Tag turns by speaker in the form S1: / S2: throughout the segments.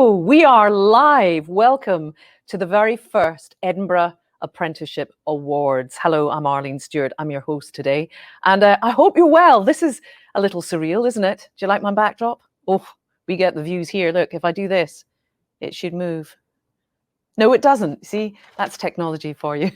S1: Hello, we are live. Welcome to the very first Edinburgh Apprenticeship Awards. Hello, I'm Arlene Stewart. I'm your host today, and I hope you're well. This is a little surreal, isn't it? Do you like my backdrop? Oh, we get the views here. Look, if I do this, it should move. No, it doesn't. See, that's technology for you.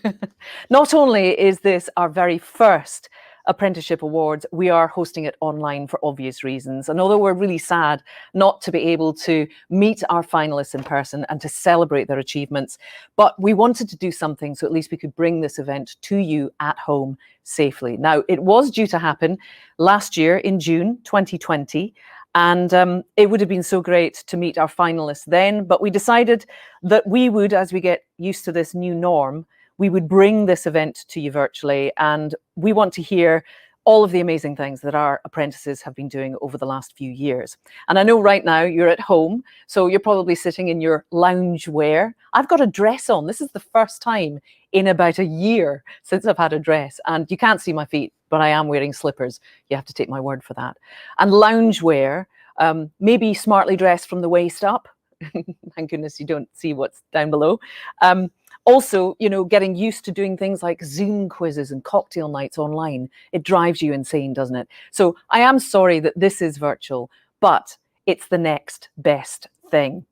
S1: Not only is this our very first Apprenticeship Awards, we are hosting it online for obvious reasons. And although we're really sad not to be able to meet our finalists in person and to celebrate their achievements, but we wanted to do something so at least we could bring this event to you at home safely. Now, it was due to happen last year in June 2020. And it would have been so great to meet our finalists then, but we decided that we would, as we get used to this new norm, we would bring this event to you virtually. And we want to hear all of the amazing things that our apprentices have been doing over the last few years. And I know right now you're at home, so you're probably sitting in your lounge wear. I've got a dress on. This is the first time in about a year since I've had a dress, and you can't see my feet, but I am wearing slippers. You have to take my word for that. And loungewear, maybe smartly dressed from the waist up. Thank goodness you don't see what's down below. Also, you know, getting used to doing things like Zoom quizzes and cocktail nights online. It drives you insane, doesn't it? So I am sorry that this is virtual, but it's the next best thing.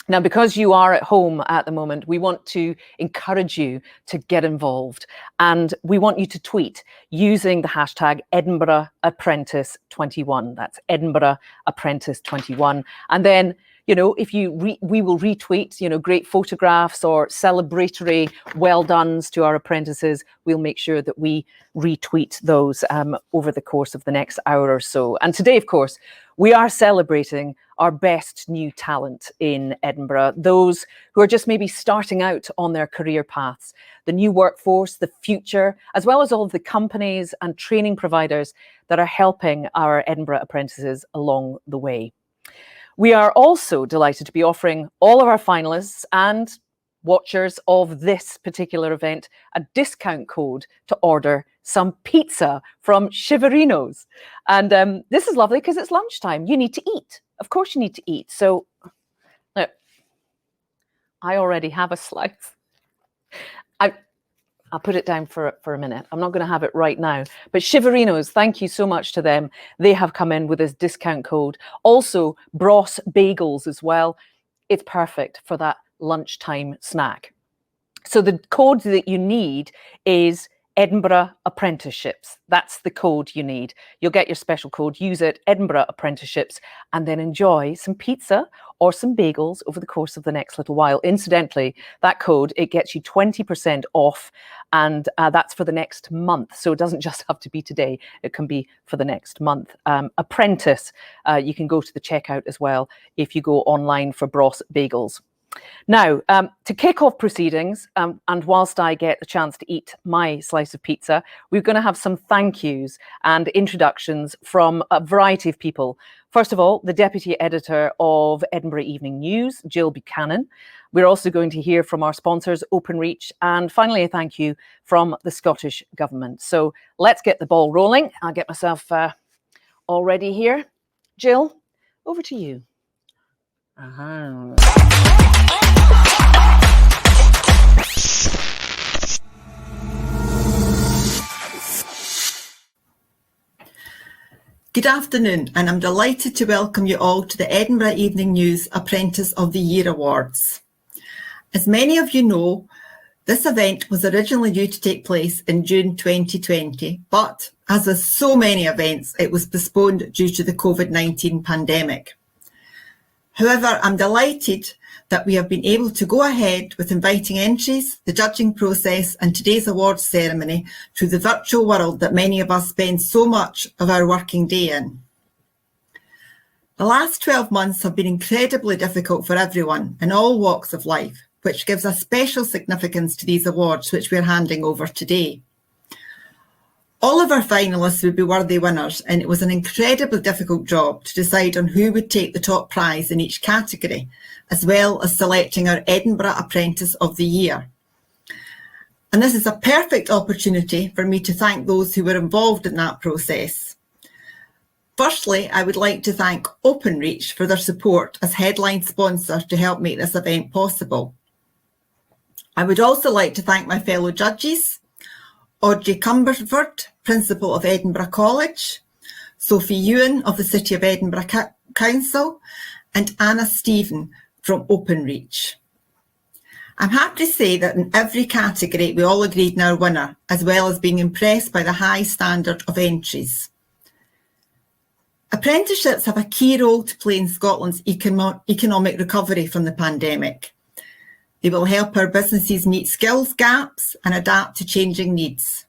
S1: Now, because you are at home at the moment, we want to encourage you to get involved, and we want you to tweet using the hashtag Edinburgh Apprentice 21. That's Edinburgh Apprentice 21. And then, you know, if you we will retweet, you know, great photographs or celebratory well dones to our apprentices. We'll make sure that we retweet those over the course of the next hour or so. And today, of course, we are celebrating our best new talent in Edinburgh, those who are just maybe starting out on their career paths, the new workforce, the future, as well as all of the companies and training providers that are helping our Edinburgh apprentices along the way. We are also delighted to be offering all of our finalists and watchers of this particular event a discount code to order some pizza from Chivarino's. And this is lovely because it's lunchtime. You need to eat. Of course you need to eat. So look, I already have a slice. I'll put it down for a minute. I'm not going to have it right now. But Chivarino's, thank you so much to them. They have come in with this discount code. Also, Bros Bagels as well. It's perfect for that lunchtime snack. So the code that you need is Edinburgh Apprenticeships. That's the code you need. You'll get your special code, use it, Edinburgh Apprenticeships, and then enjoy some pizza or some bagels over the course of the next little while. Incidentally, that code, it gets you 20% off, and that's for the next month. So it doesn't just have to be today, it can be for the next month. Apprentice, you can go to the checkout as well if you go online for Bros Bagels. Now, to kick off proceedings, and whilst I get the chance to eat my slice of pizza, we're going to have some thank yous and introductions from a variety of people. First of all, the Deputy Editor of Edinburgh Evening News, Jill Buchanan. We're also going to hear from our sponsors, Openreach, and finally a thank you from the Scottish Government. So let's get the ball rolling. I'll get myself all ready here. Jill, over to you.
S2: Good afternoon, and I'm delighted to welcome you all to the Edinburgh Evening News Apprentice of the Year Awards. As many of you know, this event was originally due to take place in June 2020, but as with so many events, it was postponed due to the COVID-19 pandemic. However, I'm delighted that we have been able to go ahead with inviting entries, the judging process and today's awards ceremony through the virtual world that many of us spend so much of our working day in. The last 12 months have been incredibly difficult for everyone in all walks of life, which gives a special significance to these awards which we're handing over today. All of our finalists would be worthy winners, and it was an incredibly difficult job to decide on who would take the top prize in each category, as well as selecting our Edinburgh Apprentice of the Year. And this is a perfect opportunity for me to thank those who were involved in that process. Firstly, I would like to thank Openreach for their support as headline sponsor to help make this event possible. I would also like to thank my fellow judges, Audrey Cumberford, Principal of Edinburgh College, Sophie Ewan of the City of Edinburgh Council, and Anna Stephen from Openreach. I'm happy to say that in every category we all agreed on our winner, as well as being impressed by the high standard of entries. Apprenticeships have a key role to play in Scotland's economic recovery from the pandemic. They will help our businesses meet skills gaps and adapt to changing needs.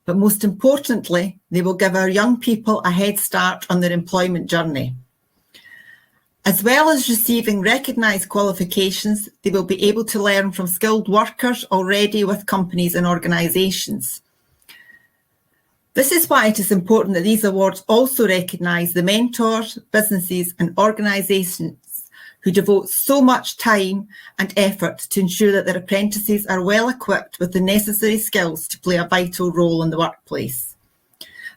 S2: But most importantly, they will give our young people a head start on their employment journey. As well as receiving recognised qualifications, they will be able to learn from skilled workers already with companies and organisations. This is why it is important that these awards also recognise the mentors, businesses and organisations who devote so much time and effort to ensure that their apprentices are well equipped with the necessary skills to play a vital role in the workplace.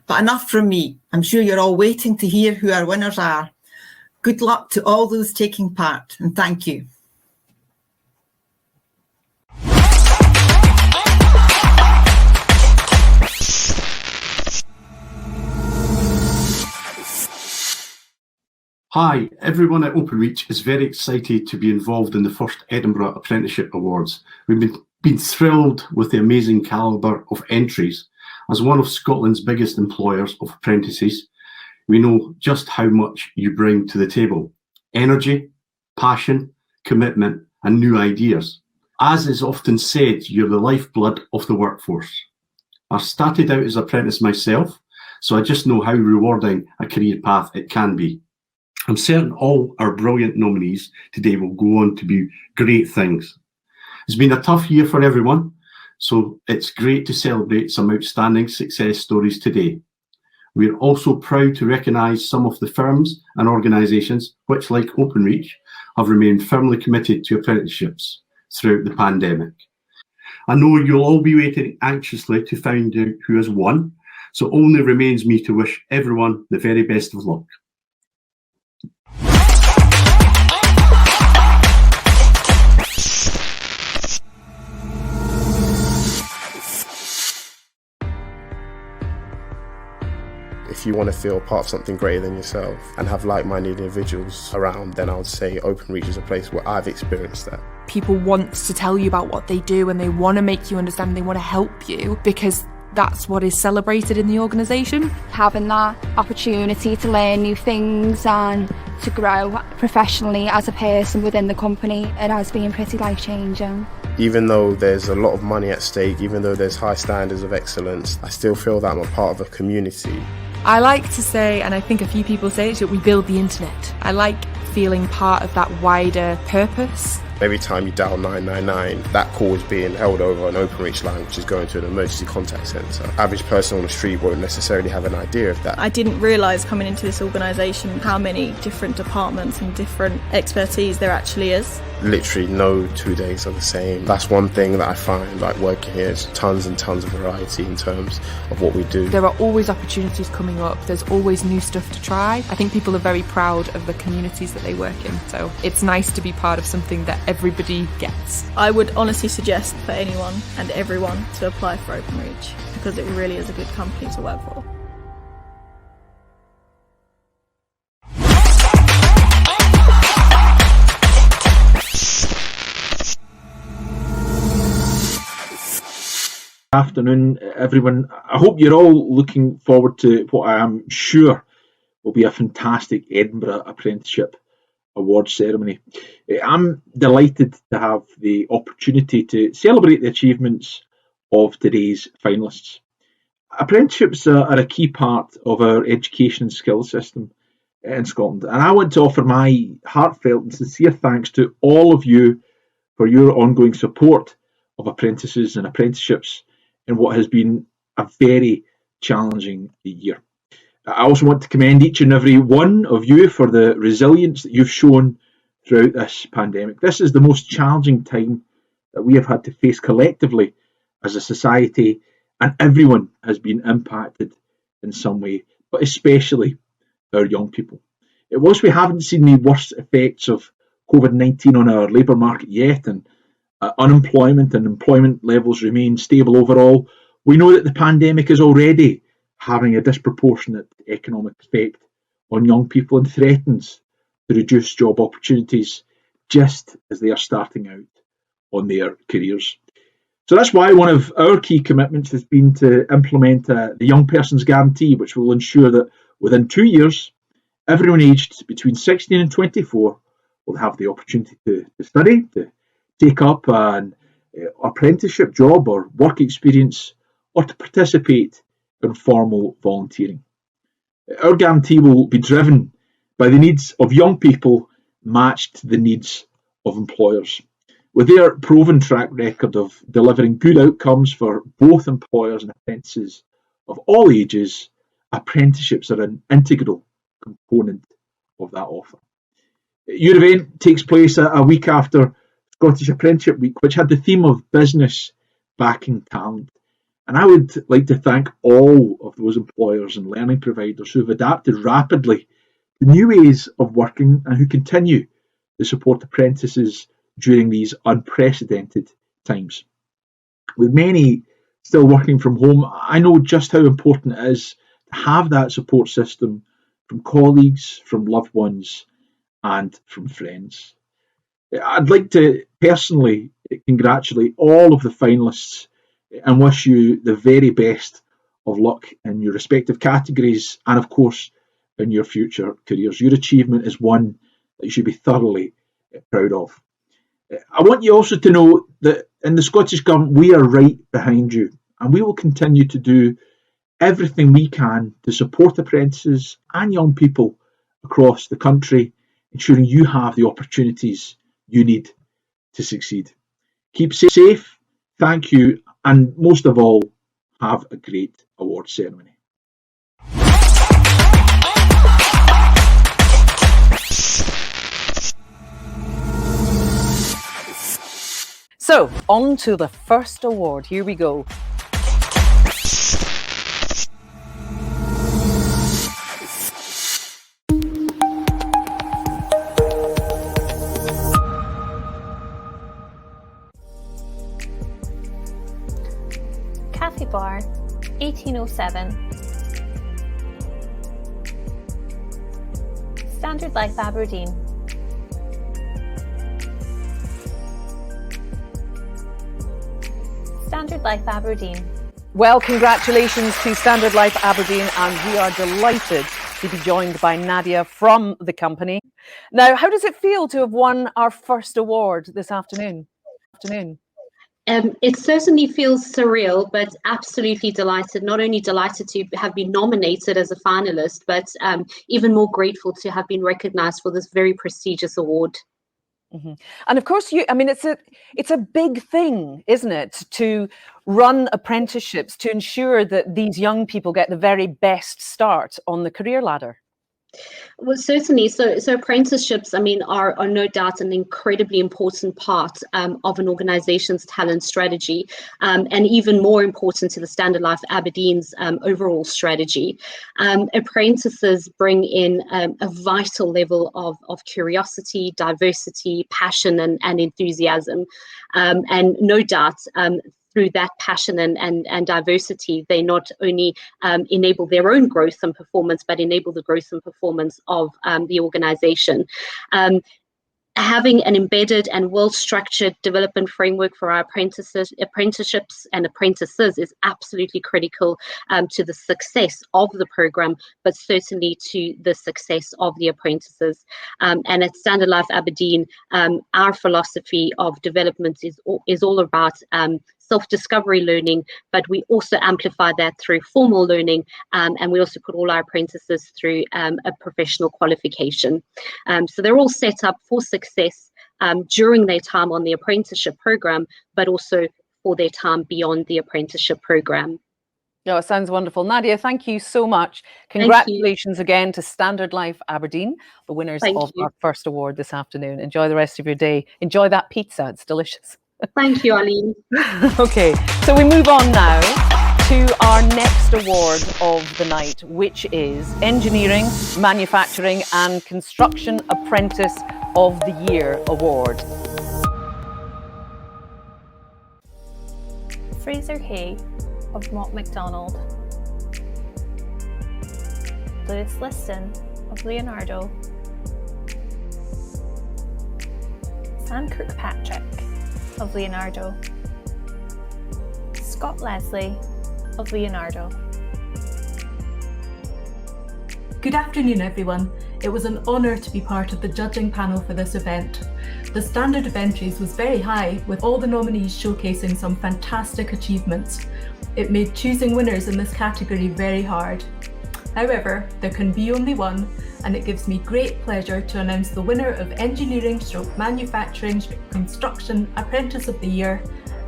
S2: But enough from me. I'm sure you're all waiting to hear who our winners are. Good luck to all those taking part, and thank you.
S3: Hi, everyone at Openreach is very excited to be involved in the first Edinburgh Apprenticeship Awards. We've been thrilled with the amazing calibre of entries. As one of Scotland's biggest employers of apprentices, we know just how much you bring to the table. Energy, passion, commitment and new ideas. As is often said, you're the lifeblood of the workforce. I started out as an apprentice myself, so I just know how rewarding a career path it can be. I'm certain all our brilliant nominees today will go on to be great things. It's been a tough year for everyone, so it's great to celebrate some outstanding success stories today. We're also proud to recognise some of the firms and organisations which, like Openreach, have remained firmly committed to apprenticeships throughout the pandemic. I know you'll all be waiting anxiously to find out who has won, so only remains me to wish everyone the very best of luck.
S4: If you want to feel part of something greater than yourself and have like-minded individuals around, then I would say Openreach is a place where I've experienced that.
S5: People want to tell you about what they do and they want to make you understand, they want to help you because that's what is celebrated in the organisation.
S6: Having that opportunity to learn new things and to grow professionally as a person within the company, it has been pretty life-changing.
S4: Even though there's a lot of money at stake, even though there's high standards of excellence, I still feel that I'm a part of a community.
S5: I like to say, and I think a few people say it, that we build the internet. I like feeling part of that wider purpose.
S4: Every time you dial 999, that call is being held over an Openreach line, which is going to an emergency contact centre. Average person on the street won't necessarily have an idea of that.
S7: I didn't realise coming into this organisation how many different departments and different expertise there actually is.
S4: Literally no 2 days are the same. That's one thing that I find, like working here, is tons and tons of variety in terms of what we do.
S5: There are always opportunities coming up. There's always new stuff to try. I think people are very proud of the communities that they work in. So it's nice to be part of something that everybody gets.
S7: I would honestly suggest for anyone and everyone to apply for Openreach because it really is a good company to work for.
S8: Afternoon, everyone. I hope you're all looking forward to what I am sure will be a fantastic Edinburgh Apprenticeship Awards ceremony. I'm delighted to have the opportunity to celebrate the achievements of today's finalists. Apprenticeships are a key part of our education and skills system in Scotland, and I want to offer my heartfelt and sincere thanks to all of you for your ongoing support of apprentices and apprenticeships in what has been a very challenging year. I also want to commend each and every one of you for the resilience that you've shown throughout this pandemic. This is the most challenging time that we have had to face collectively as a society, and everyone has been impacted in some way, but especially our young people. Whilst we haven't seen the worst effects of COVID-19 on our labour market yet, and unemployment and employment levels remain stable overall, we know that the pandemic is already having a disproportionate economic effect on young people and threatens to reduce job opportunities just as they are starting out on their careers. So that's why one of our key commitments has been to implement the Young Person's Guarantee, which will ensure that within 2 years, everyone aged between 16 and 24 will have the opportunity to study, to take up an apprenticeship job or work experience, or to participate in formal volunteering. Our guarantee will be driven by the needs of young people matched to the needs of employers. With their proven track record of delivering good outcomes for both employers and apprentices of all ages, apprenticeships are an integral component of that offer. Your event takes place a week after Scottish Apprenticeship Week, which had the theme of business backing talent. And I would like to thank all of those employers and learning providers who have adapted rapidly to new ways of working and who continue to support apprentices during these unprecedented times. With many still working from home, I know just how important it is to have that support system from colleagues, from loved ones, and from friends. I'd like to personally congratulate all of the finalists and wish you the very best of luck in your respective categories and, of course, in your future careers. Your achievement is one that you should be thoroughly proud of. I want you also to know that in the Scottish Government, we are right behind you, and we will continue to do everything we can to support apprentices and young people across the country, ensuring you have the opportunities you need to succeed. Keep safe, thank you, and most of all, have a great award ceremony.
S1: So, on to the first award. Here we go.
S9: Cafe Bar, 1807. Standard Life Aberdeen. Standard Life Aberdeen.
S1: Well, congratulations to Standard Life Aberdeen, and we are delighted to be joined by Nadia from the company. Now, how does it feel to have won our first award this afternoon?
S10: It certainly feels surreal, but absolutely delighted. Not only delighted to have been nominated as a finalist, but even more grateful to have been recognised for this very prestigious award.
S1: Mm-hmm. And of course, it's a big thing, isn't it, to run apprenticeships to ensure that these young people get the very best start on the career ladder.
S10: Well, certainly. So apprenticeships, are no doubt an incredibly important part of an organisation's talent strategy, and even more important to the Standard Life Aberdeen's overall strategy. Apprentices bring in a vital level of curiosity, diversity, passion, and enthusiasm, and no doubt. Through that passion and diversity, they not only enable their own growth and performance, but enable the growth and performance of the organisation. Having an embedded and well-structured development framework for our apprenticeships and apprentices is absolutely critical to the success of the programme, but certainly to the success of the apprentices. And at Standard Life Aberdeen, our philosophy of development is all about self-discovery learning, but we also amplify that through formal learning, and we also put all our apprentices through a professional qualification. So they're all set up for success during their time on the apprenticeship program, but also for their time beyond the apprenticeship program.
S1: No, it sounds wonderful. Nadia, thank you so much. Congratulations again to Standard Life Aberdeen, the winners of our first award this afternoon. Enjoy the rest of your day. Enjoy that pizza. It's delicious.
S10: Thank you, Arlene.
S1: Okay, so we move on now to our next next award of the night, which is Engineering, Manufacturing and Construction Apprentice of the Year award.
S9: Fraser Hay of Mott MacDonald. Lewis Liston of Leonardo. Sam Kirkpatrick of Leonardo. Scott Leslie of Leonardo.
S11: Good afternoon, everyone. It was an honour to be part of the judging panel for this event. The standard of entries was very high, with all the nominees showcasing some fantastic achievements. It made choosing winners in this category very hard. However, there can be only one, and it gives me great pleasure to announce the winner of Engineering / Manufacturing / Construction Apprentice of the Year,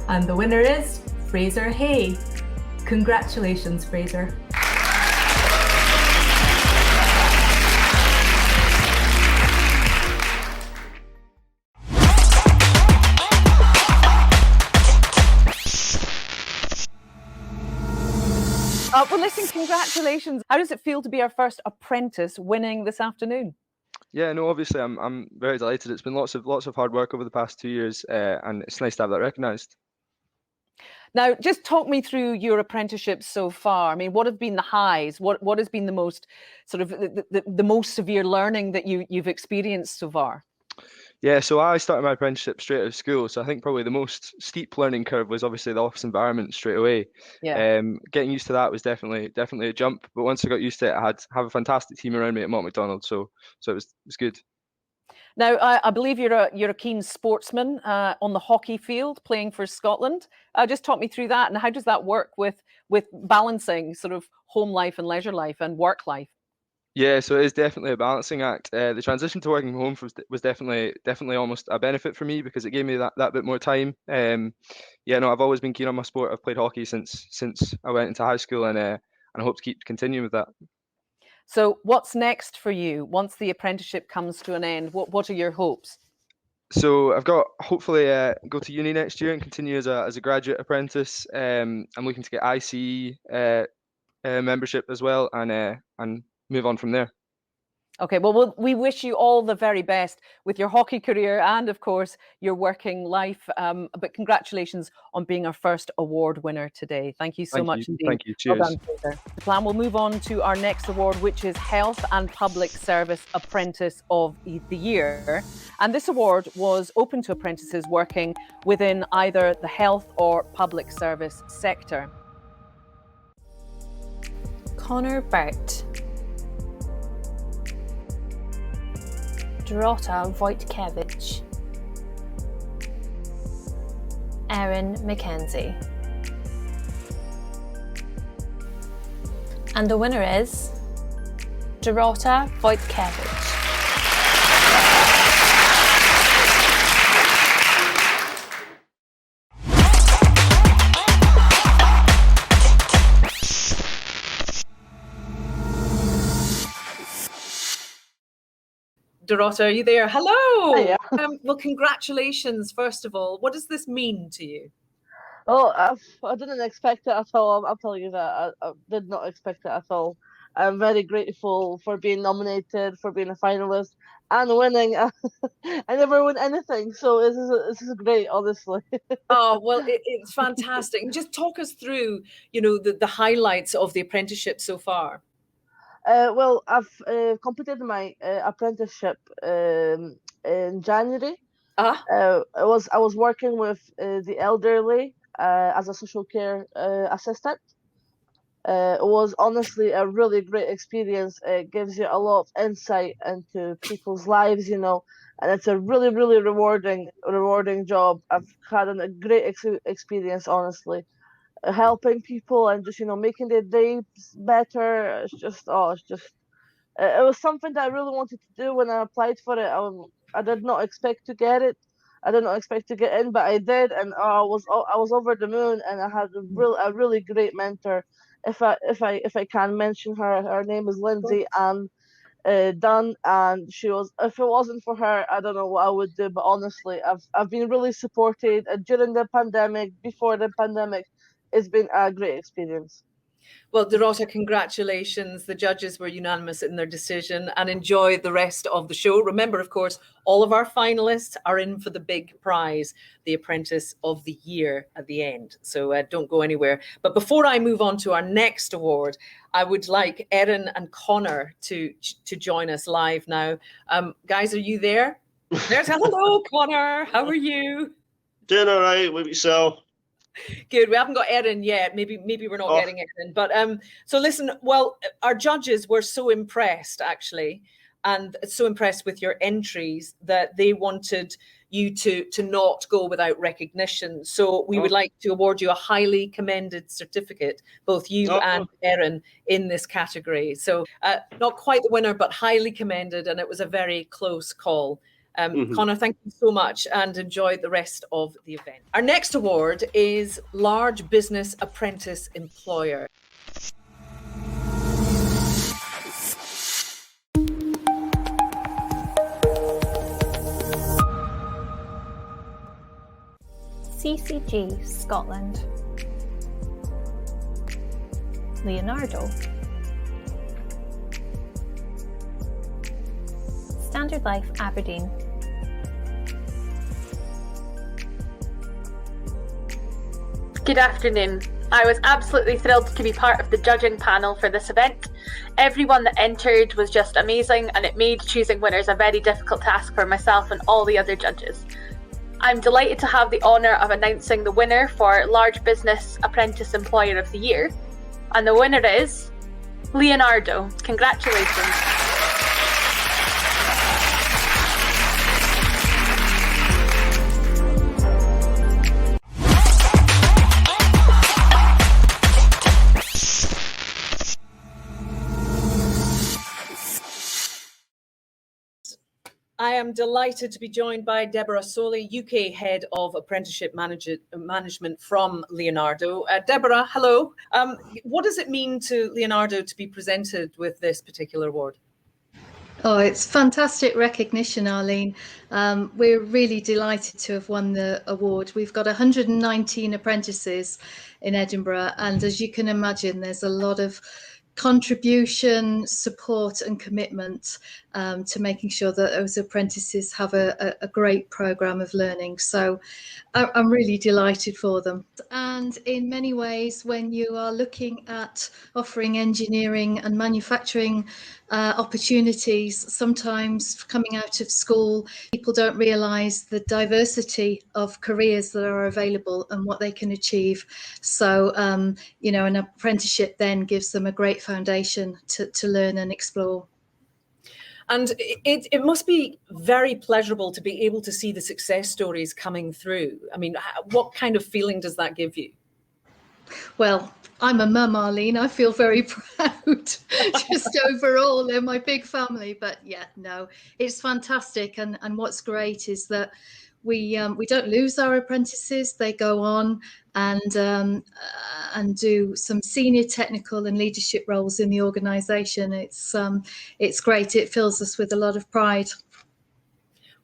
S11: and the winner is Fraser Hay. Congratulations, Fraser.
S1: Well, listen, congratulations. How does it feel to be our first apprentice winning this afternoon?
S12: Yeah, no, obviously I'm very delighted. It's been lots of hard work over the past 2 years, and it's nice to have that recognised.
S1: Now, just talk me through your apprenticeship so far. I mean, what have been the highs? What has been the most sort of the most severe learning that you've experienced so far?
S12: Yeah, so I started my apprenticeship straight out of school. So I think probably the most steep learning curve was obviously the office environment straight away.
S1: Yeah.
S12: Getting used to that was definitely a jump. But once I got used to it, I have a fantastic team around me at Mott MacDonald. So it was good.
S1: Now, I believe you're a keen sportsman on the hockey field, playing for Scotland. Just talk me through that, and how does that work with balancing sort of home life and leisure life and work life?
S12: Yeah, so it is definitely a balancing act. The transition to working from home was definitely almost a benefit for me because it gave me that bit more time. Yeah, no, I've always been keen on my sport. I've played hockey since I went into high school, and I hope to keep continuing with that.
S1: So, what's next for you once the apprenticeship comes to an end? What are your hopes?
S12: So I've got hopefully go to uni next year and continue as a graduate apprentice. I'm looking to get ICE membership as well, and move on from there.
S1: Okay, well, we wish you all the very best with your hockey career and, of course, your working life. But congratulations on being our first award winner today. Thank you so much indeed.
S12: Thank you. Cheers.
S1: Well done, Fraser. The plan will move on to our next award, which is Health and Public Service Apprentice of the Year. And this award was open to apprentices working within either the health or public service sector.
S9: Connor Burt. Dorota Wojtkiewicz. Erin Mackenzie. And the winner is Dorota Wojtkiewicz.
S1: Dorota, are you there? Hello.
S13: Hiya.
S1: Well, congratulations, first of all. What does this mean to you?
S13: Oh, I didn't expect it at all. I'll tell you that. I did not expect it at all. I'm very grateful for being nominated, for being a finalist, and winning. I never win anything, so this is great, honestly.
S1: Oh, well, it's fantastic. And just talk us through, the highlights of the apprenticeship so far.
S13: Well, I've completed my apprenticeship in January. I was working with the elderly as a social care assistant. It was honestly a really great experience. It gives you a lot of insight into people's lives, and it's a really, really rewarding job. I've had a great experience, honestly. Helping people and just making their days better. It was something that I really wanted to do when I applied for it. I did not expect to get it. I did not expect to get in, but I did, and I was over the moon. And I had a really great mentor. If I can mention her name is Lindsay and Dunn, and she was. If it wasn't for her, I don't know what I would do. But honestly, I've been really supported during the pandemic, before the pandemic. It's been a great experience.
S1: Well, Dorota, congratulations. The judges were unanimous in their decision, and enjoy the rest of the show. Remember, of course, all of our finalists are in for the big prize, the Apprentice of the Year at the end. So don't go anywhere. But before I move on to our next award, I would like Erin and Connor to join us live now. Guys, are you there? There's hello, Connor. How are you?
S14: Doing all right with yourself.
S1: Good. We haven't got Erin yet. Maybe we're not getting Erin. But so listen. Well, our judges were so impressed, actually, and so impressed with your entries that they wanted you to not go without recognition. So we would like to award you a highly commended certificate, both you and Erin, in this category. So not quite the winner, but highly commended, and it was a very close call. Connor, thank you so much, and enjoy the rest of the event. Our next award is Large Business Apprentice Employer.
S9: CCG Scotland. Leonardo. Standard Life Aberdeen.
S15: Good afternoon. I was absolutely thrilled to be part of the judging panel for this event. Everyone that entered was just amazing, and it made choosing winners a very difficult task for myself and all the other judges. I'm delighted to have the honour of announcing the winner for Large Business Apprentice Employer of the Year. And the winner is Leonardo. Congratulations.
S1: I am delighted to be joined by Deborah Soley, UK Head of Apprenticeship Management from Leonardo. Deborah, hello. What does it mean to Leonardo to be presented with this particular award?
S16: Oh, it's fantastic recognition, Arlene. We're really delighted to have won the award. We've got 119 apprentices in Edinburgh, and as you can imagine, there's a lot of contribution, support and commitment to making sure that those apprentices have a great programme of learning. So I'm really delighted for them. And in many ways, when you are looking at offering engineering and manufacturing opportunities, sometimes coming out of school, people don't realise the diversity of careers that are available and what they can achieve. So, you know, an apprenticeship then gives them a great foundation to learn and explore.
S1: And it must be very pleasurable to be able to see the success stories coming through. I mean, what kind of feeling does that give you?
S16: Well, I'm a mum, Arlene. I feel very proud just overall. They're my big family. But yeah, no, it's fantastic. And what's great is that we don't lose our apprentices. They go on and do some senior technical and leadership roles in the organisation. It's great. It fills us with a lot of pride.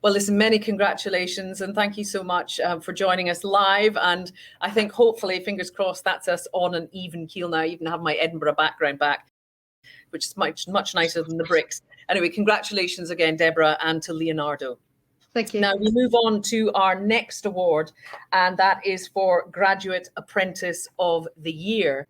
S1: Well, listen, many congratulations, and thank you so much for joining us live. And I think hopefully, fingers crossed, that's us on an even keel now. I even have my Edinburgh background back, which is much nicer than the bricks. Anyway, congratulations again, Deborah, and to Leonardo.
S16: Thank you.
S1: Now we move on to our next award, and that is for Graduate Apprentice of the Year.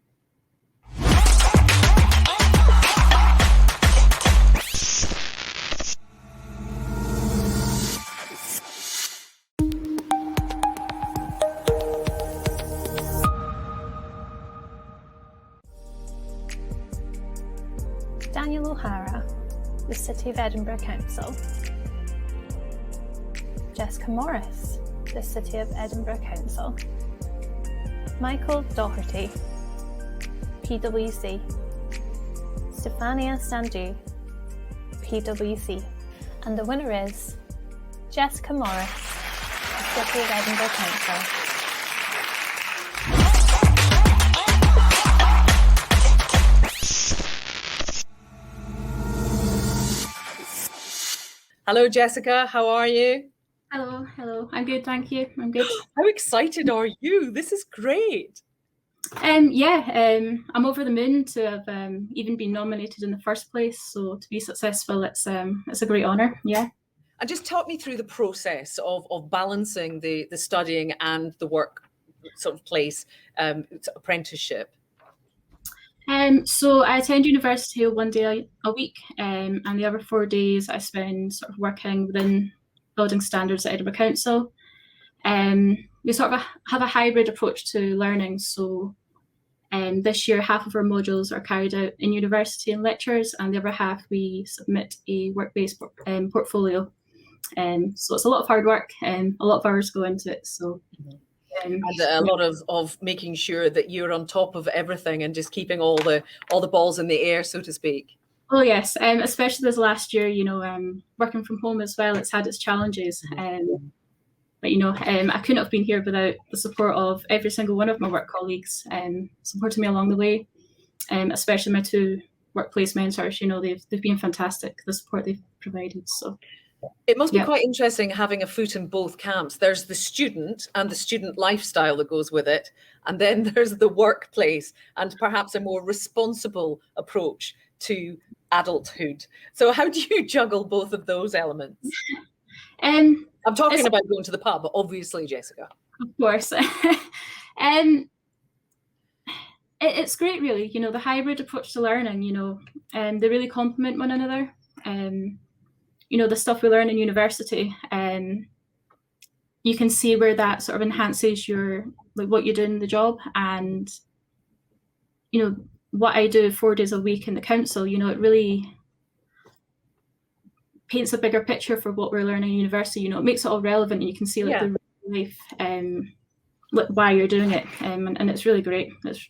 S9: Daniel O'Hara, the City of Edinburgh Council. Jessica Morris, the City of Edinburgh Council. Michael Doherty, PwC. Stefania Sandu, PwC. And the winner is Jessica Morris, the City of Edinburgh Council.
S1: Hello, Jessica. How are you?
S17: Hello. I'm good, thank you. I'm good.
S1: How excited are you? This is great.
S17: I'm over the moon to have even been nominated in the first place. So to be successful, it's a great honour. Yeah.
S1: And just talk me through the process of balancing the studying and the work sort of place apprenticeship.
S17: So I attend university 1 day a week, and the other 4 days I spend sort of working within building standards at Edinburgh Council. We sort of have a hybrid approach to learning. So this year, half of our modules are carried out in university and lectures, and the other half we submit a work-based portfolio. So it's a lot of hard work, and a lot of hours go into it. So.
S1: And a lot of making sure that you're on top of everything and just keeping all the balls in the air, so to speak.
S17: Oh yes, especially this last year, working from home as well, it's had its challenges. But I couldn't have been here without the support of every single one of my work colleagues, supporting me along the way, especially my 2 workplace mentors. They've been fantastic, the support they've provided. So.
S1: It must be quite interesting having a foot in both camps. There's the student and the student lifestyle that goes with it. And then there's the workplace and perhaps a more responsible approach to adulthood. So how do you juggle both of those elements? I'm talking about going to the pub, obviously, Jessica.
S17: Of course. It's great, really. The hybrid approach to learning, they really complement one another. The stuff we learn in university, you can see where that sort of enhances what you do in the job. And, what I do 4 days a week in the council, it really paints a bigger picture for what we're learning in university. It makes it all relevant, and you can see the real life, why you're doing it. And it's really great. It's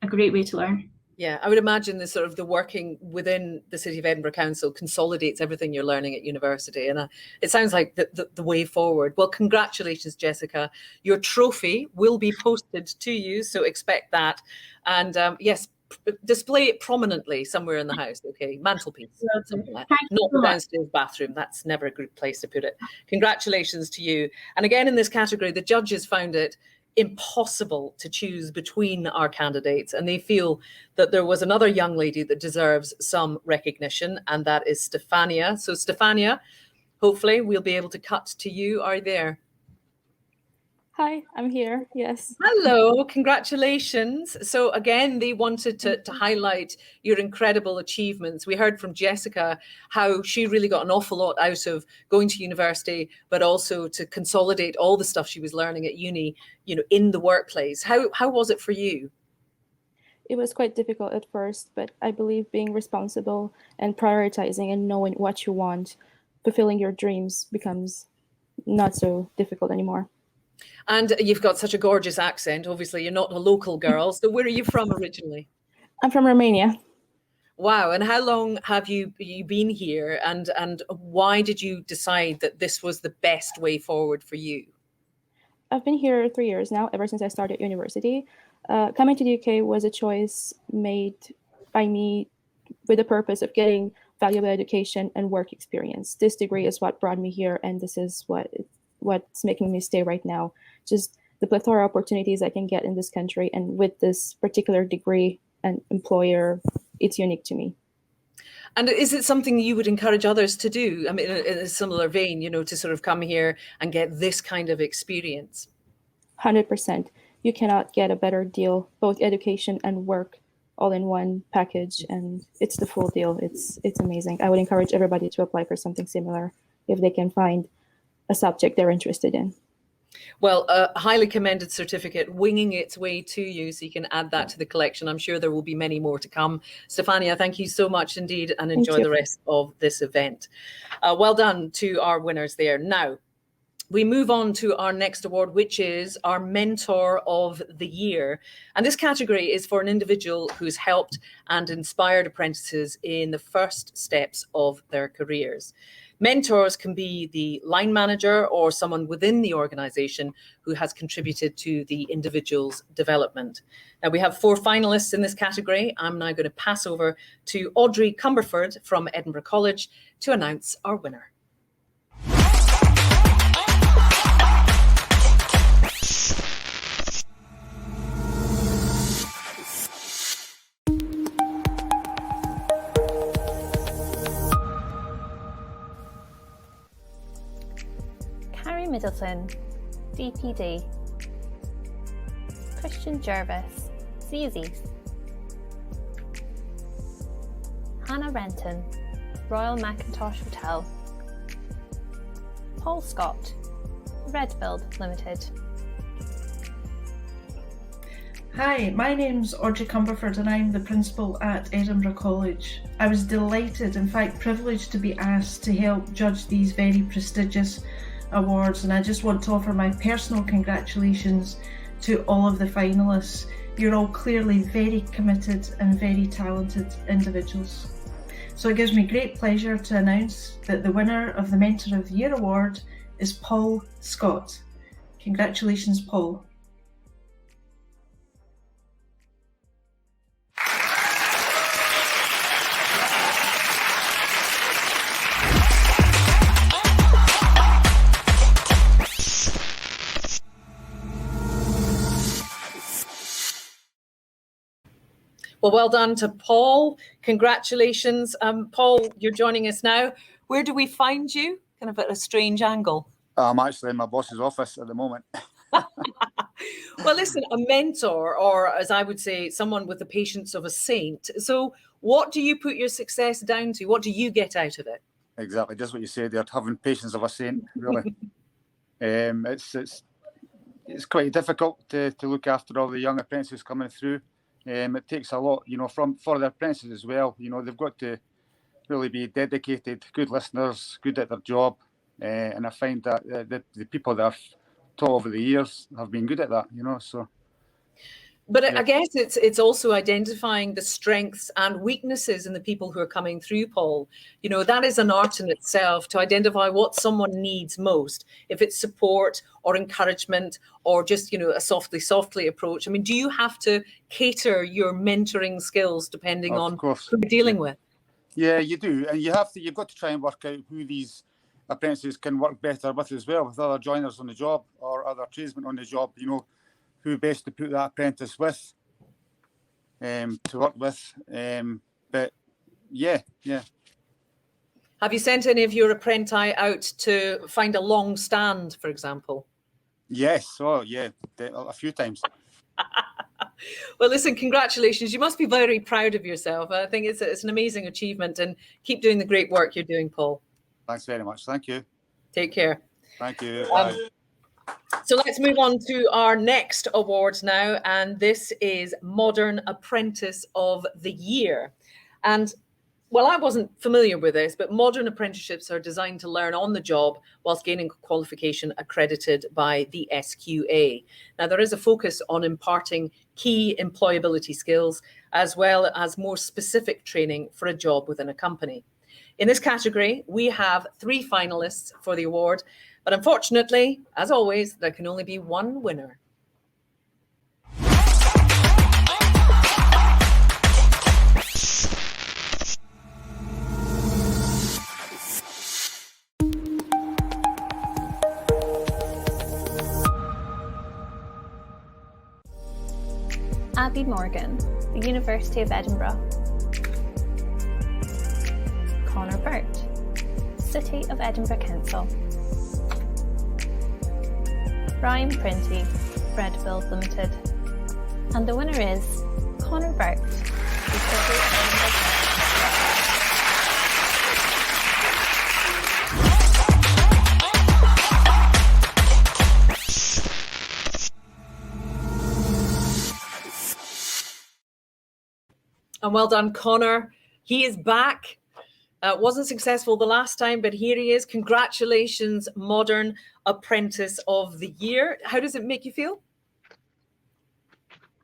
S17: a great way to learn.
S1: Yeah, I would imagine the working within the City of Edinburgh Council consolidates everything you're learning at university. And it sounds like the way forward. Well, congratulations, Jessica. Your trophy will be posted to you, so expect that. And yes, display it prominently somewhere in the house, okay? Mantelpiece, something like that. Not the downstairs bathroom. That's never a good place to put it. Congratulations to you. And again, in this category, the judges found it impossible to choose between our candidates, and they feel that there was another young lady that deserves some recognition, and that is Stefania. So Stefania, hopefully we'll be able to cut to you. Are you there?
S18: Hi, I'm here. Yes.
S1: Hello, congratulations. So again, they wanted to highlight your incredible achievements. We heard from Jessica how she really got an awful lot out of going to university, but also to consolidate all the stuff she was learning at uni, in the workplace. How was it for you?
S18: It was quite difficult at first, but I believe being responsible and prioritizing and knowing what you want, fulfilling your dreams becomes not so difficult anymore.
S1: And you've got such a gorgeous accent. Obviously, you're not a local girl. So where are you from originally?
S18: I'm from Romania.
S1: Wow. And how long have you been here? And why did you decide that this was the best way forward for you?
S18: I've been here 3 years now, ever since I started university. Coming to the UK was a choice made by me with the purpose of getting valuable education and work experience. This degree is what brought me here, and this is what's making me stay right now. Just the plethora of opportunities I can get in this country, and with this particular degree and employer, it's unique to me.
S1: And is it something you would encourage others to do? I mean, in a similar vein, to sort of come here and get this kind of experience?
S18: 100%. You cannot get a better deal, both education and work, all in one package, and it's the full deal. It's amazing. I would encourage everybody to apply for something similar if they can find a subject they're interested in.
S1: Well, a highly commended certificate winging its way to you, so you can add that to the collection. I'm sure there will be many more to come. Stefania, thank you so much indeed, and enjoy the rest of this event. Well done to our winners there. Now, we move on to our next award, which is our Mentor of the Year. And this category is for an individual who's helped and inspired apprentices in the first steps of their careers. Mentors can be the line manager or someone within the organisation who has contributed to the individual's development. Now, we have 4 finalists in this category. I'm now going to pass over to Audrey Cumberford from Edinburgh College to announce our winner.
S9: Middleton, DPD. Christian Jervis, CUSEs. Hannah Renton, Royal Mackintosh Hotel. Paul Scott, Redbuild Limited.
S19: Hi, my name's Audrey Cumberford and I'm the principal at Edinburgh College. I was delighted, in fact privileged, to be asked to help judge these very prestigious awards, and I just want to offer my personal congratulations to all of the finalists. You're all clearly very committed and very talented individuals. So it gives me great pleasure to announce that the winner of the Mentor of the Year award is Paul Scott. Congratulations, Paul.
S1: Well done to Paul. Congratulations. Paul, you're joining us now. Where do we find you? Kind of at a strange angle.
S20: I'm actually in my boss's office at the moment.
S1: Well, listen, a mentor, or as I would say, someone with the patience of a saint. So what do you put your success down to? What do you get out of it?
S20: Exactly, just what you said there, having patience of a saint, really. It's quite difficult to look after all the young apprentices coming through. It takes a lot, for the apprentices as well. They've got to really be dedicated, good listeners, good at their job. And I find that the people that I've taught over the years have been good at that, so.
S1: But yeah. I guess it's also identifying the strengths and weaknesses in the people who are coming through, Paul. That is an art in itself, to identify what someone needs most, if it's support or encouragement or just, a softly approach. I mean, do you have to cater your mentoring skills depending on who you're dealing with?
S20: Yeah, you do. And you've got to try and work out who these apprentices can work better with as well, with other joiners on the job or other tradesmen on the job, who best to put that apprentice with, to work with. But yeah.
S1: Have you sent any of your apprenti out to find a long stand, for example?
S20: Yes, a few times.
S1: Well, listen, congratulations. You must be very proud of yourself. I think it's an amazing achievement, and keep doing the great work you're doing, Paul.
S20: Thanks very much. Thank you.
S1: Take care.
S20: Thank you. Bye.
S1: So let's move on to our next awards now, and this is Modern Apprentice of the Year. And well, I wasn't familiar with this, but modern apprenticeships are designed to learn on the job whilst gaining qualification accredited by the SQA. Now, there is a focus on imparting key employability skills as well as more specific training for a job within a company. In this category, we have 3 finalists for the award, but unfortunately, as always, there can only be one winner.
S9: Abby Morgan, the University of Edinburgh. Conor Burt, City of Edinburgh Council. Brian Printy, Redbuild Limited. And the winner is Conor Burt, the City of Edinburgh Council.
S1: And well done, Conor. He is back. Wasn't successful the last time, but here he is. Congratulations, Modern Apprentice of the Year. How does it make you feel?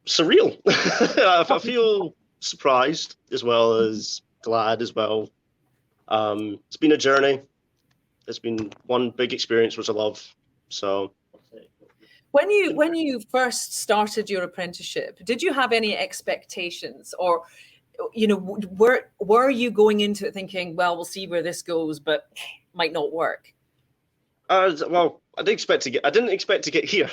S14: Surreal. I feel surprised as well as glad as well. It's been a journey. It's been one big experience, which I love. So.
S1: When you first started your apprenticeship, did you have any expectations, or were you going into it thinking, well, we'll see where this goes, but might not work?
S14: Well, I didn't expect to get here,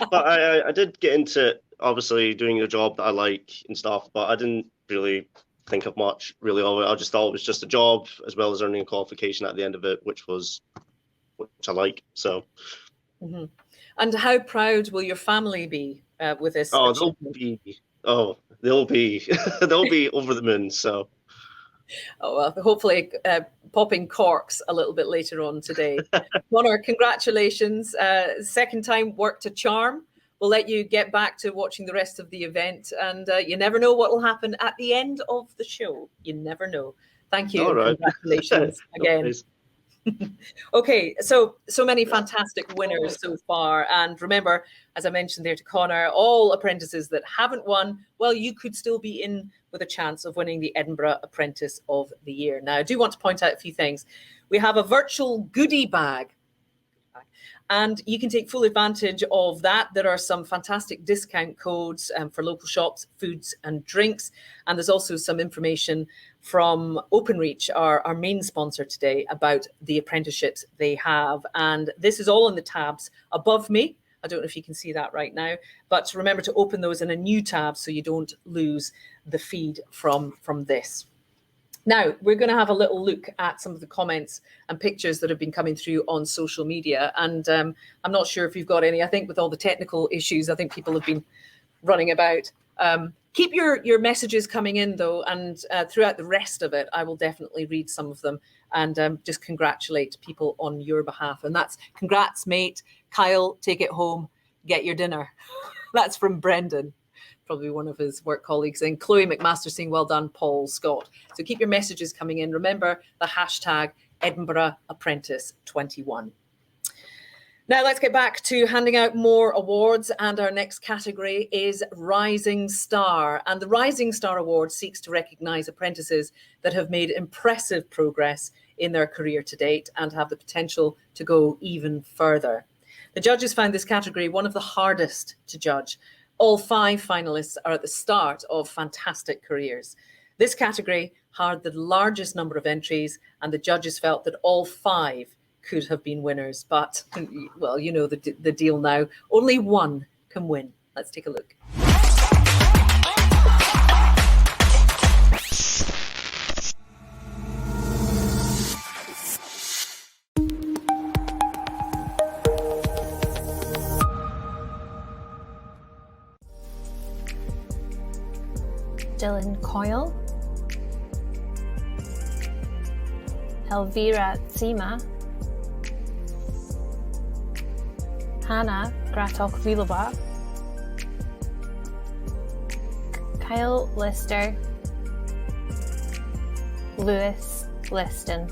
S14: but I did get into it, obviously doing a job that I like and stuff, but I didn't really think of much really of it. I just thought it was just a job as well as earning a qualification at the end of it, which was which I like. So.
S1: Mm-hmm. And how proud will your family be with this?
S14: Oh,
S1: achievement?
S14: they'll be over the moon. So.
S1: Oh, well, hopefully popping corks a little bit later on today. Connor, congratulations. Second time worked a charm. We'll let you get back to watching the rest of the event, and you never know what will happen at the end of the show. You never know. Thank you.
S14: All right.
S1: Congratulations again. Okay, so many fantastic winners so far. And remember, as I mentioned there to Connor, all apprentices that haven't won, well, you could still be in with a chance of winning the Edinburgh Apprentice of the Year. Now, I do want to point out a few things. We have a virtual goodie bag, and you can take full advantage of that. There are some fantastic discount codes for local shops, foods and drinks. And there's also some information from Openreach, our main sponsor today, about the apprenticeships they have. And this is all in the tabs above me. I don't know if you can see that right now, but remember to open those in a new tab so you don't lose the feed from this. Now, we're going to have a little look at some of the comments and pictures that have been coming through on social media. And I'm not sure if you've got any. I think with all the technical issues, I think people have been running about. Keep your messages coming in, though, and throughout the rest of it, I will definitely read some of them and just congratulate people on your behalf. And that's congrats, mate. Kyle, take it home. Get your dinner. That's from Brendan, probably one of his work colleagues. And Chloe McMaster saying, well done, Paul Scott. So keep your messages coming in. Remember the hashtag Edinburgh Apprentice 21. Now let's get back to handing out more awards, and our next category is Rising Star. And the Rising Star Award seeks to recognise apprentices that have made impressive progress in their career to date and have the potential to go even further. The judges found this category one of the hardest to judge. All 5 finalists are at the start of fantastic careers. This category had the largest number of entries, and the judges felt that all 5 could have been winners. But, well, you know the deal now. Only one can win. Let's take a look.
S9: Dylan Coyle, Elvira Tsima, Hannah Gratok-Vilova, Kyle Lister, Lewis Liston.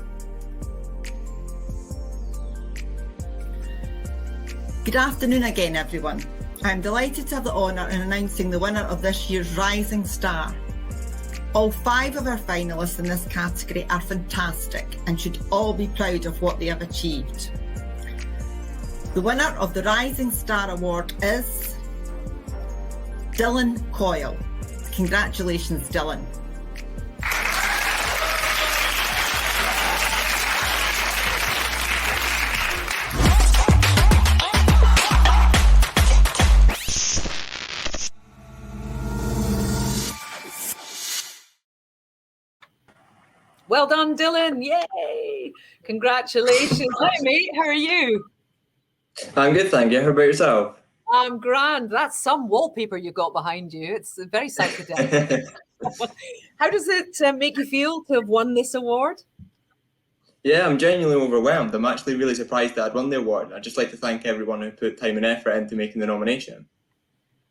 S2: Good afternoon again, everyone. I'm delighted to have the honour in announcing the winner of this year's Rising Star. All 5 of our finalists in this category are fantastic and should all be proud of what they have achieved. The winner of the Rising Star Award is Dylan Coyle. Congratulations, Dylan.
S1: Well done, Dylan. Yay. Congratulations. Hi, mate. How are you?
S21: I'm good, thank you. How about yourself?
S1: I'm grand. That's some wallpaper you got behind you. It's very psychedelic. How does it make you feel to have won this award?
S21: Yeah, I'm genuinely overwhelmed. I'm actually really surprised that I'd won the award. I'd just like to thank everyone who put time and effort into making the nomination.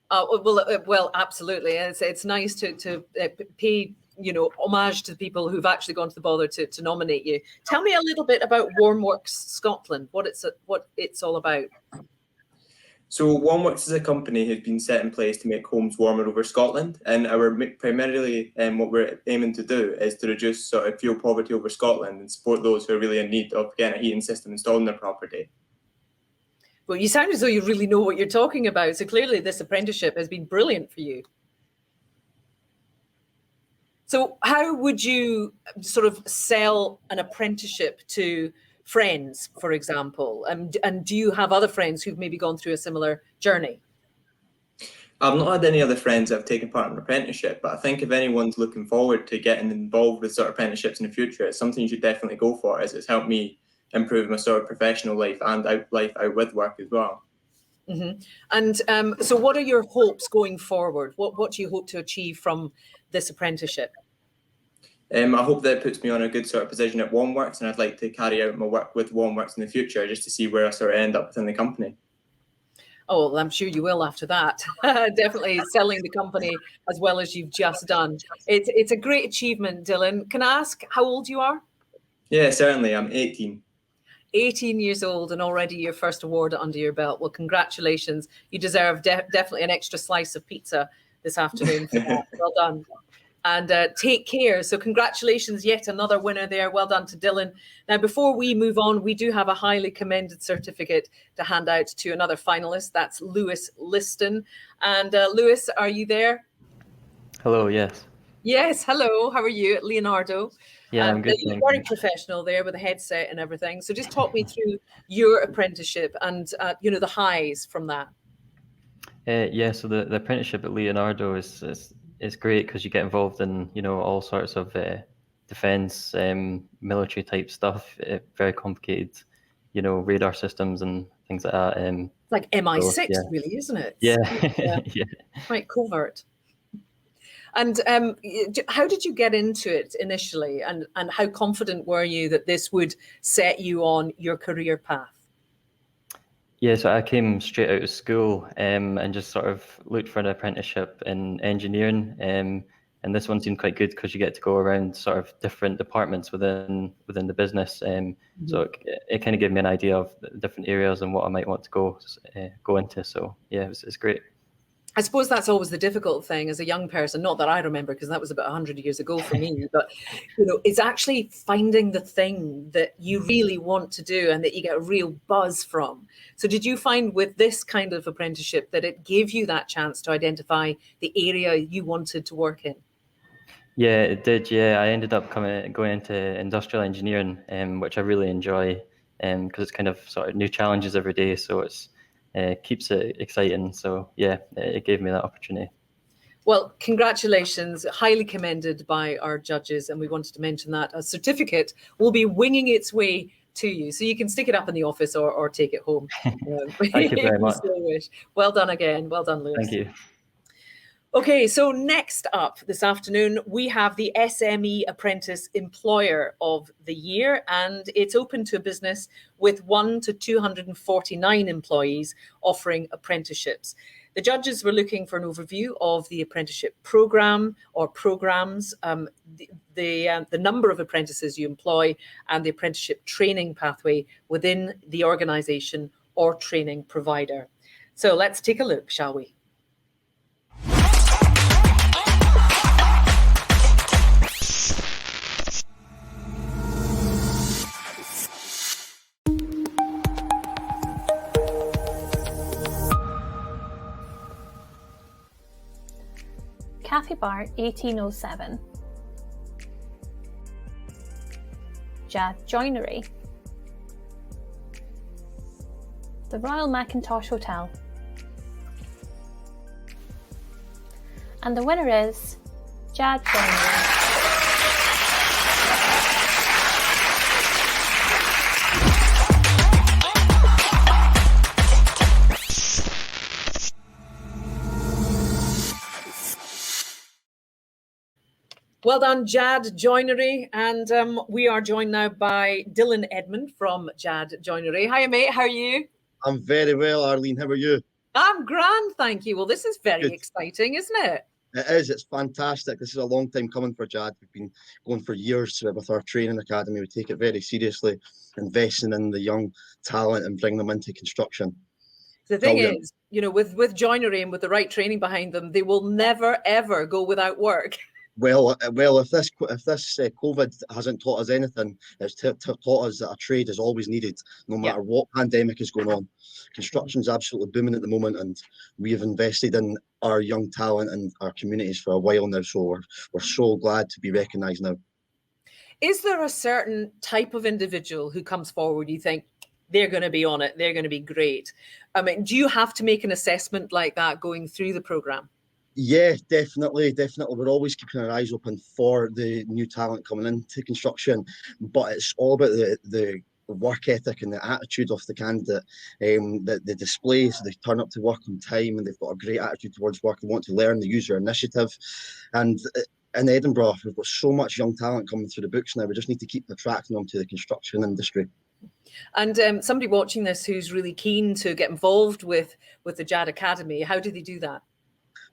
S1: Well, absolutely. It's nice to pay homage to the people who've actually gone to the bother to nominate you. Tell me a little bit about Warmworks Scotland, what it's all about.
S21: So Warmworks is a company who's been set in place to make homes warmer over Scotland, and primarily what we're aiming to do is to reduce sort of fuel poverty over Scotland and support those who are really in need of getting a heating system installed in their property.
S1: Well, you sound as though you really know what you're talking about. So clearly this apprenticeship has been brilliant for you. So how would you sort of sell an apprenticeship to friends, for example? And do you have other friends who've maybe gone through a similar journey?
S21: I've not had any other friends that have taken part in an apprenticeship, but I think if anyone's looking forward to getting involved with sort of apprenticeships in the future, it's something you should definitely go for, as it's helped me improve my sort of professional life and life out with work as well.
S1: Mm-hmm. And so what are your hopes going forward? What do you hope to achieve from this apprenticeship?
S21: I hope that it puts me on a good sort of position at Warmworks, and I'd like to carry out my work with Warmworks in the future just to see where I sort of end up within the company.
S1: Oh, well, I'm sure you will after that. Definitely selling the company as well as you've just done. It's a great achievement, Dylan. Can I ask how old you are?
S21: Yeah, certainly. I'm 18.
S1: 18 years old and already your first award under your belt. Well, congratulations. You deserve definitely an extra slice of pizza this afternoon for that. Well done. And take care. So congratulations, yet another winner there. Well done to Dylan. Now, before we move on, we do have a highly commended certificate to hand out to another finalist. That's Lewis Liston. And Lewis, are you there?
S3: Hello, yes.
S1: Yes, hello. How are you? Leonardo.
S3: Yeah, I'm good.
S1: You're very professional there with a headset and everything. So just talk me through your apprenticeship and, the highs from that.
S3: Yeah, so the apprenticeship at Leonardo is great because you get involved in all sorts of defence, military type stuff, very complicated, radar systems and things like that.
S1: It's like MI6,
S3: so, yeah.
S1: really, isn't it?
S3: Yeah, yeah.
S1: Quite covert. And how did you get into it initially, and how confident were you that this would set you on your career path?
S3: Yeah, so I came straight out of school and just sort of looked for an apprenticeship in engineering. And this one seemed quite good because you get to go around sort of different departments within the business. So it kind of gave me an idea of the different areas and what I might want to go into. So yeah, it's great.
S1: I suppose that's always the difficult thing as a young person, not that I remember, because that was about 100 years ago for me, but it's actually finding the thing that you really want to do and that you get a real buzz from. So did you find with this kind of apprenticeship that it gave you that chance to identify the area you wanted to work in?
S3: Yeah, it did. Yeah, I ended up going into industrial engineering, which I really enjoy, because it's kind of sort of new challenges every day. So it's keeps it exciting. So yeah, it gave me that opportunity.
S1: Well, congratulations, highly commended by our judges. And we wanted to mention that a certificate will be winging its way to you. So you can stick it up in the office or take it home.
S3: Thank you very much.
S1: Well done again. Well done, Lewis.
S3: Thank you.
S1: Okay, so next up this afternoon, we have the SME Apprentice Employer of the Year, and it's open to a business with 1 to 249 employees offering apprenticeships. The judges were looking for an overview of the apprenticeship program or programs, the number of apprentices you employ, and the apprenticeship training pathway within the organisation or training provider. So let's take a look, shall we?
S9: Cafe Bar 1807. Jad Joinery. The Royal Mackintosh Hotel. And the winner is Jad Joinery.
S1: Well done, Jad Joinery. And we are joined now by Dylan Edmond from Jad Joinery. Hi, mate. How are you?
S22: I'm very well, Arlene. How are you?
S1: I'm grand, thank you. Well, this is very exciting, isn't it?
S22: It is. It's fantastic. This is a long time coming for Jad. We've been going for years with our training academy. We take it very seriously, investing in the young talent and bring them into construction.
S1: The thing is, with joinery and with the right training behind them, they will never, ever go without work.
S22: Well, if this COVID hasn't taught us anything, it's taught us that a trade is always needed, no matter what pandemic is going on. Construction's absolutely booming at the moment, and we have invested in our young talent and our communities for a while now. So we're so glad to be recognised now.
S1: Is there a certain type of individual who comes forward you think they're going to be on it, they're going to be great? I mean, do you have to make an assessment like that going through the programme?
S22: Yeah, definitely. We're always keeping our eyes open for the new talent coming into construction, but it's all about the work ethic and the attitude of the candidate that they display. So they turn up to work on time and they've got a great attitude towards work. They want to learn, the user initiative. And in Edinburgh, we've got so much young talent coming through the books now. We just need to keep attracting them to the construction industry.
S1: And somebody watching this who's really keen to get involved with the JAD Academy, how do they do that?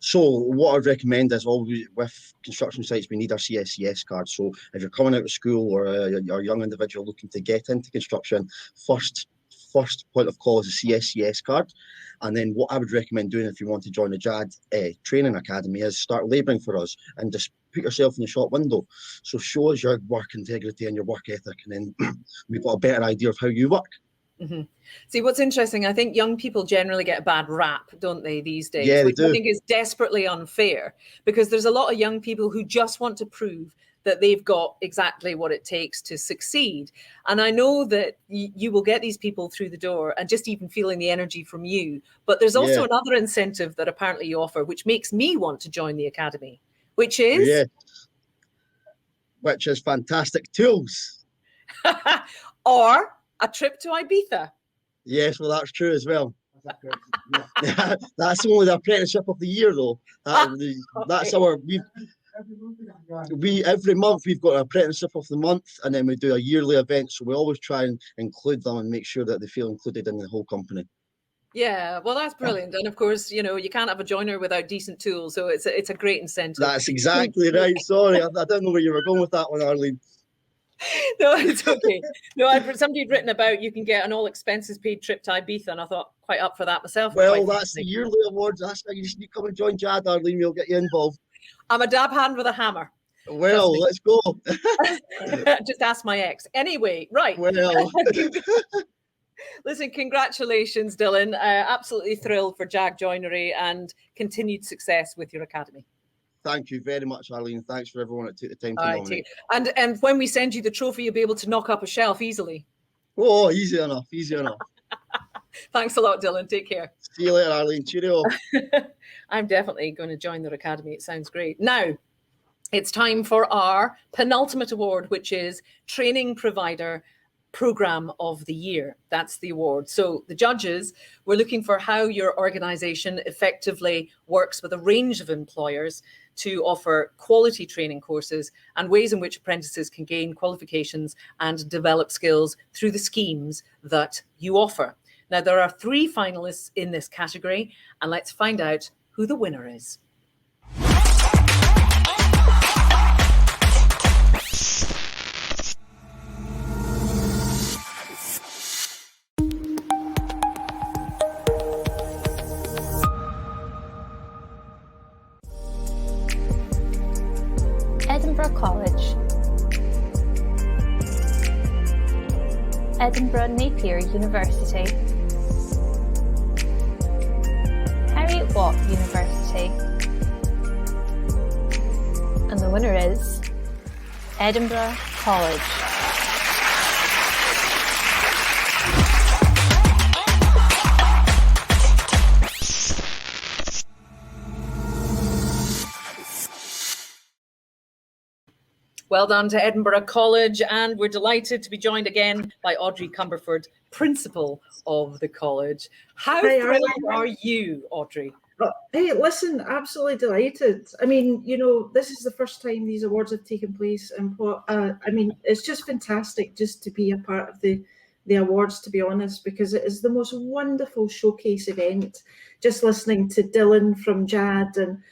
S22: So what I'd recommend is always with construction sites, we need our CSCS card. So if you're coming out of school or you're a young individual looking to get into construction, first point of call is a CSCS card. And then what I would recommend doing if you want to join the JAD training academy is start labouring for us and just put yourself in the shop window. So show us your work integrity and your work ethic, and then we've got a better idea of how you work.
S1: Mm-hmm. See, what's interesting, I think young people generally get a bad rap, don't they, these days?
S22: Yeah, they
S1: which
S22: do.
S1: I think is desperately unfair, because there's a lot of young people who just want to prove that they've got exactly what it takes to succeed. And I know that you will get these people through the door and just even feeling the energy from you. But there's also another incentive that apparently you offer, which makes me want to join the academy, which is?
S22: Yeah. Which is fantastic tools.
S1: Or a trip to Ibiza.
S22: Yes, well, that's true as well. That's only the apprenticeship of the year, though. That's our every month we've got an apprenticeship of the month, and then we do a yearly event. So we always try and include them and make sure that they feel included in the whole company.
S1: Yeah, well, that's brilliant. And of course, you know, you can't have a joiner without decent tools. So it's a great incentive.
S22: That's exactly right. Sorry, I don't know where you were going with that one, Arlene.
S1: No, it's okay. No, somebody had written about you can get an all expenses paid trip to Ibiza, and I thought quite up for that myself.
S22: Well, that's the yearly awards. That's why you just need to come and join JAD, Arlene. We'll get you involved.
S1: I'm a dab hand with a hammer.
S22: Well, let's go.
S1: Just ask my ex. Anyway, right.
S22: Well.
S1: Listen, congratulations, Dylan. Absolutely thrilled for JAG Joinery and continued success with your academy.
S22: Thank you very much, Arlene. Thanks for everyone that took the time to
S1: All
S22: nominate.
S1: right, and when we send you the trophy, you'll be able to knock up a shelf easily.
S22: Oh, easy enough, easy enough.
S1: Thanks a lot, Dylan. Take care.
S22: See you later, Arlene. Cheerio.
S1: I'm definitely going to join their academy. It sounds great. Now, it's time for our penultimate award, which is Training Provider Program of the Year. That's the award. So the judges were looking for how your organization effectively works with a range of employers to offer quality training courses and ways in which apprentices can gain qualifications and develop skills through the schemes that you offer. Now, there are 3 finalists in this category, and let's find out who the winner is.
S9: Edinburgh College, Edinburgh Napier University, Harriet Watt University, and the winner is Edinburgh College.
S1: Well done to Edinburgh College, and we're delighted to be joined again by Audrey Cumberford, Principal of the college. How thrilled are you, Audrey?
S4: Hey, listen, absolutely delighted. I mean, you know, this is the first time these awards have taken place, and I mean, it's just fantastic just to be a part of the awards, to be honest, because it is the most wonderful showcase event. Just listening to Dylan from JAD and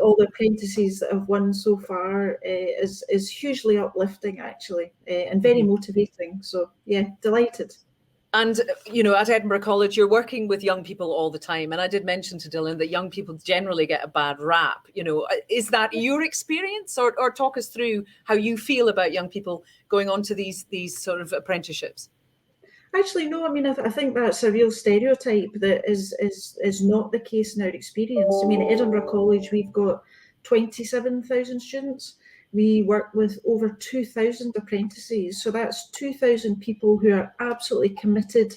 S4: all the apprentices that have won so far is hugely uplifting, actually, and very motivating. So, yeah, delighted.
S1: And, you know, at Edinburgh College, you're working with young people all the time. And I did mention to Dylan that young people generally get a bad rap. You know, is that your experience, or talk us through how you feel about young people going on to these sort of apprenticeships?
S4: Actually, no. I mean, I think that's a real stereotype that is not the case in our experience. I mean, at Edinburgh College, we've got 27,000 students. We work with over 2,000 apprentices. So that's 2,000 people who are absolutely committed,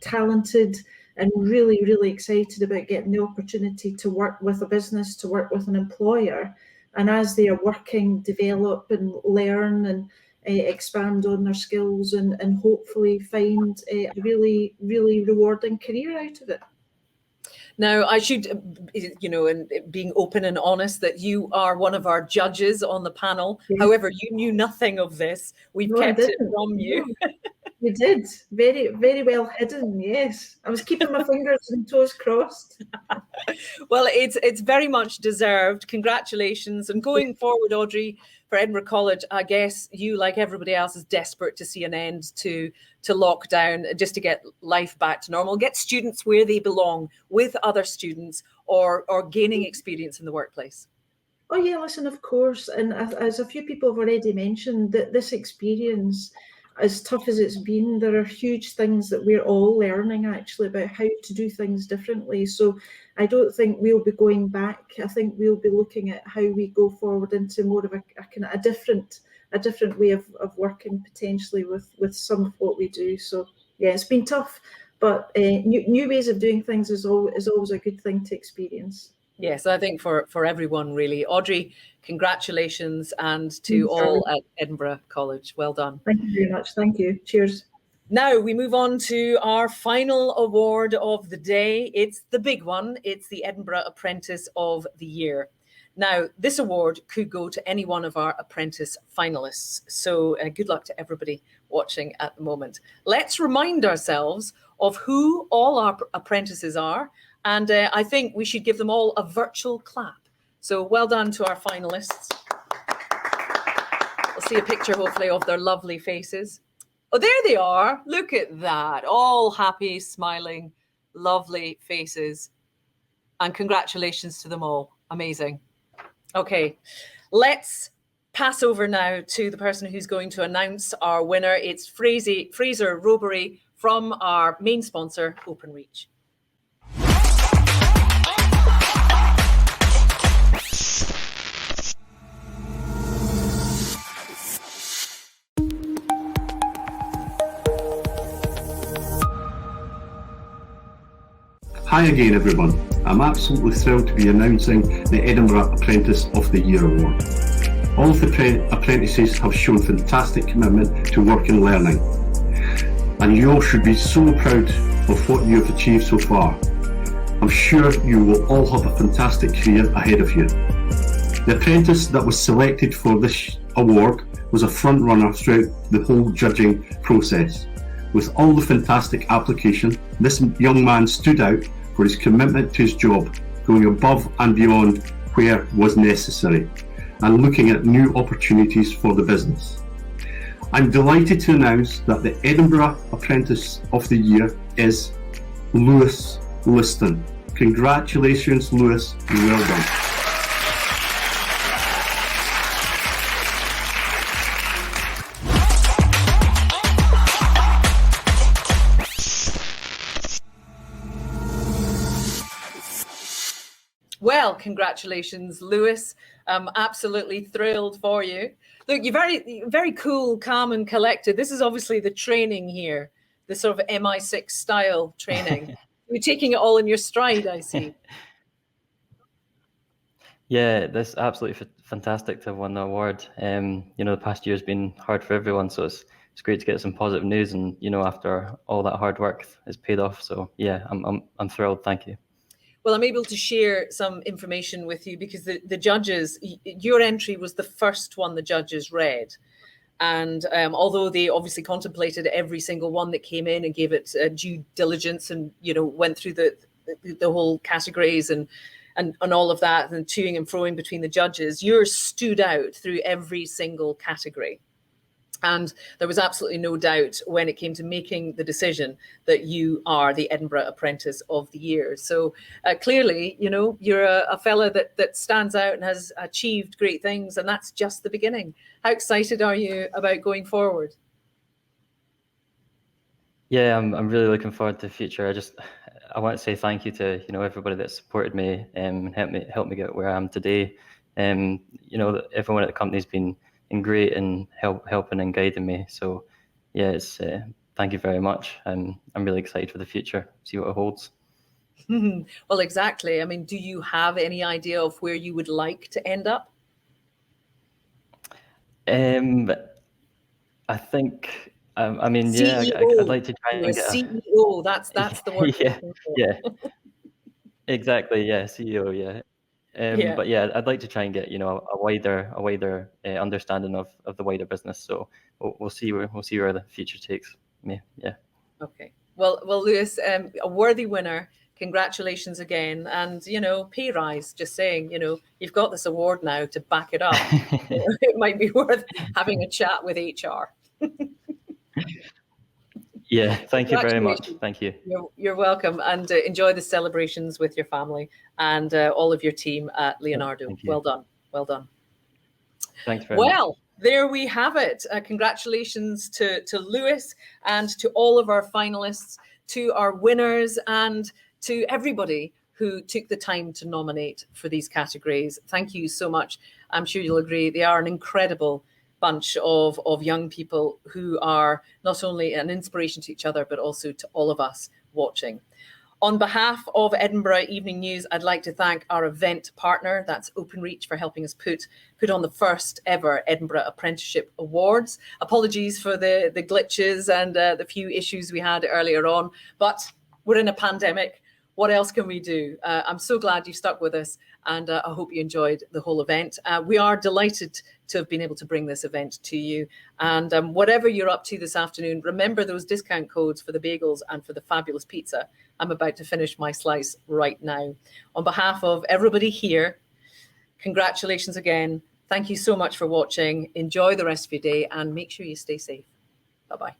S4: talented, and really, really excited about getting the opportunity to work with a business, to work with an employer. And as they are working, develop and learn and expand on their skills and hopefully find a really, really rewarding career out of it.
S1: Now, I should, and being open and honest, that you are one of our judges on the panel.
S4: Yes.
S1: However, you knew nothing of this. We've kept it from you.
S4: No, you did. Very, very well hidden, yes. I was keeping my fingers and toes crossed.
S1: Well, it's very much deserved. Congratulations. And going forward, Audrey, for Edinburgh College, I guess you, like everybody else, is desperate to see an end to lockdown, just to get life back to normal, get students where they belong with other students, or gaining experience in the workplace.
S4: Oh yeah, listen, of course. And as a few people have already mentioned, that this experience, as tough as it's been, there are huge things that we're all learning actually about how to do things differently. So I don't think we'll be going back. I think we'll be looking at how we go forward into more of a different way of working potentially with some of what we do. So yeah, it's been tough, but new ways of doing things is always a good thing to experience.
S1: Yes, I think for everyone, really. Audrey, congratulations, and to all at Edinburgh College. Well done.
S4: Thank you very much. Thank you. Cheers.
S1: Now we move on to our final award of the day. It's the big one. It's the Edinburgh Apprentice of the Year. Now, this award could go to any one of our apprentice finalists. So good luck to everybody watching at the moment. Let's remind ourselves of who all our apprentices are. And I think we should give them all a virtual clap. So well done to our finalists. We'll see a picture, hopefully, of their lovely faces. Oh, there they are. Look at that. All happy, smiling, lovely faces. And congratulations to them all. Amazing. Okay, let's pass over now to the person who's going to announce our winner. It's Fraser Robery from our main sponsor, Openreach.
S5: Hi again everyone, I'm absolutely thrilled to be announcing the Edinburgh Apprentice of the Year Award. All of the apprentices have shown fantastic commitment to work and learning, and you all should be so proud of what you have achieved so far. I'm sure you will all have a fantastic career ahead of you. The apprentice that was selected for this award was a front runner throughout the whole judging process. With all the fantastic application, this young man stood out for his commitment to his job, going above and beyond where was necessary, and looking at new opportunities for the business. I'm delighted to announce that the Edinburgh Apprentice of the Year is Lewis Liston. Congratulations, Lewis, and well done.
S1: Well, congratulations, Lewis. I'm absolutely thrilled for you. Look, you're very, very cool, calm and collected. This is obviously the training here, the sort of MI6 style training. You're taking it all in your stride, I see.
S3: Yeah, that's absolutely fantastic to have won the award. The past year has been hard for everyone, so it's great to get some positive news, and after all that hard work, it's paid off. So yeah, I'm thrilled. Thank you.
S1: Well, I'm able to share some information with you because the judges, your entry was the first one the judges read. And although they obviously contemplated every single one that came in and gave it due diligence and, went through the whole categories and all of that and toing and froing between the judges, yours stood out through every single category. And there was absolutely no doubt when it came to making the decision that you are the Edinburgh Apprentice of the Year. So clearly, you're a fella that stands out and has achieved great things, and that's just the beginning. How excited are you about going forward?
S3: Yeah, I'm really looking forward to the future. I want to say thank you to everybody that supported me and helped me get where I am today. Everyone at the company's been great in helping and guiding me. So yeah, thank you very much. I'm really excited for the future, see what it holds.
S1: Well, exactly. I mean, do you have any idea of where you would like to end up?
S3: I think, I mean, yeah,
S1: CEO.
S3: I'd like to try and get a
S1: CEO. That's the word.
S3: yeah, yeah, exactly, yeah, CEO, yeah.
S1: Yeah.
S3: But yeah, I'd like to try and get, you know, a wider understanding of the wider business. So we'll see where the future takes me. Yeah.
S1: Okay. Well, Lewis, a worthy winner. Congratulations again, and you know, pay rise. Just saying, you know, you've got this award now to back it up. It might be worth having a chat with HR.
S3: Yeah. Thank you very much. Thank you.
S1: You're welcome, and enjoy the celebrations with your family and all of your team at Leonardo.
S3: Thank you.
S1: Well done. Well done.
S3: Thanks very much.
S1: Well, there we have it. Congratulations to Lewis and to all of our finalists, to our winners, and to everybody who took the time to nominate for these categories. Thank you so much. I'm sure you'll agree they are an incredible bunch of young people who are not only an inspiration to each other, but also to all of us watching. On behalf of Edinburgh Evening News, I'd like to thank our event partner, that's Openreach, for helping us put on the first ever Edinburgh Apprenticeship Awards. Apologies for the glitches and the few issues we had earlier on, but we're in a pandemic. What else can we do? I'm so glad you stuck with us, and I hope you enjoyed the whole event. We are delighted to have been able to bring this event to you. And whatever you're up to this afternoon, remember those discount codes for the bagels and for the fabulous pizza. I'm about to finish my slice right now. On behalf of everybody here, congratulations again. Thank you so much for watching. Enjoy the rest of your day and make sure you stay safe. Bye-bye.